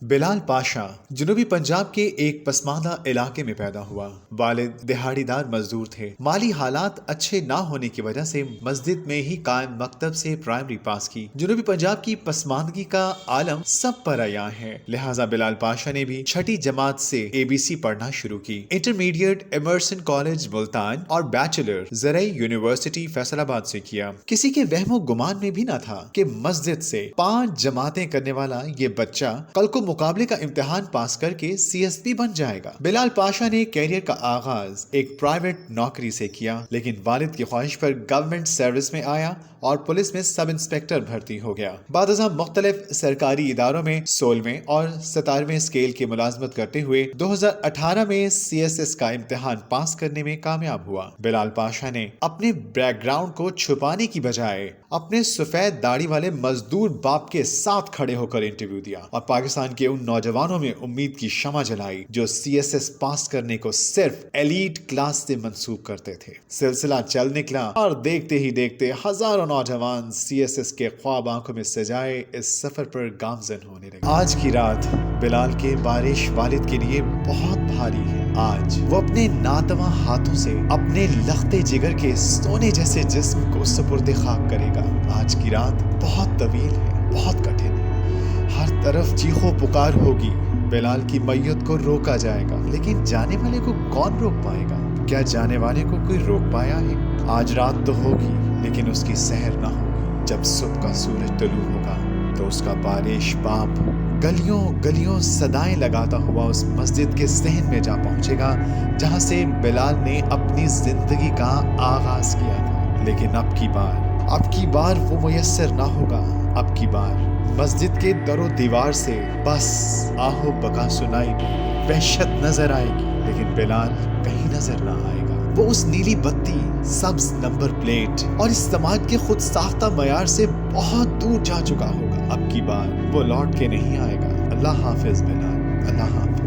بلال پاشا جنوبی پنجاب کے ایک پسماندہ علاقے میں پیدا ہوا۔ والد دہاڑی دار مزدور تھے۔ مالی حالات اچھے نہ ہونے کی وجہ سے مسجد میں ہی قائم مکتب سے پرائمری پاس کی۔ جنوبی پنجاب کی پسماندگی کا عالم سب پر عیاں ہے، لہٰذا بلال پاشا نے بھی چھٹی جماعت سے ABC پڑھنا شروع کی۔ انٹرمیڈیٹ ایمرسن کالج ملتان اور بیچلر زرعی یونیورسٹی فیصل آباد سے کیا۔ کسی کے وہم و گمان میں بھی نہ تھا کہ مسجد سے 5 جماعتیں کرنے والا یہ بچہ کل کو مقابلے کا امتحان پاس کر کے CSP بن جائے گا۔ بلال پاشا نے کیریئر کا آغاز ایک پرائیویٹ نوکری سے کیا، لیکن والد کی خواہش پر گورنمنٹ سروس میں آیا اور پولیس میں سب انسپیکٹر بھرتی ہو گیا۔ بعد ازاں مختلف سرکاری اداروں میں 16ویں اور 17ویں اسکیل کی ملازمت کرتے ہوئے 2018 میں CSS کا امتحان پاس کرنے میں کامیاب ہوا۔ بلال پاشا نے اپنے بیک گراؤنڈ کو چھپانے کی بجائے اپنے سفید داڑھی والے مزدور باپ کے ساتھ کھڑے ہو کر انٹرویو دیا اور پاکستان کے ان نوجوانوں میں امید کی شمع جلائی جو CSS پاس کرنے کو صرف ایلیٹ کلاس سے منسوب کرتے تھے۔ سلسلہ چل نکلا اور دیکھتے ہی دیکھتے ہزاروں نوجوان CSS کے خواب آنکھوں میں سجائے اس سفر پر گامزن ہونے لگے۔ آج کی رات بلال کے بارش والد کے لیے بہت بھاری ہے۔ آج وہ اپنے ناتواں ہاتھوں سے اپنے لختے جگر کے سونے جیسے جسم کو سپرد خاک کرے گا۔ آج کی رات بہت طویل ہے، بہت کٹھن ہے، ہر طرف چیخو پکار ہوگی۔ بلال کی میت کو روکا جائے گا، لیکن جانے والے کو کون روک پائے گا؟ کیا جانے والے کو کوئی روک پایا ہے؟ آج رات تو ہوگی، لیکن اس کی سحر نہ ہوگی۔ جب صبح کا سورج طلوع ہوگا تو اس کا بارش باپ گلیوں گلیوں صدائیں لگاتا ہوا اس مسجد کے صحن میں جا پہنچے گا جہاں سے بلال نے اپنی زندگی کا آغاز کیا تھا۔ لیکن اب کی بار وہ میسر نہ ہوگا۔ اب کی بار مسجد کے در و دیوار سے بس آہو بکا سنائی دے، وحشت نظر آئے گی، لیکن بلال کہیں نظر نہ آئے گا۔ وہ اس نیلی بتی، سبز نمبر پلیٹ اور اس سماج کے خود ساختہ معیار سے بہت دور جا چکا ہوگا۔ اب کی بار وہ لوٹ کے نہیں آئے گا۔ اللہ حافظ بلال، اللہ حافظ۔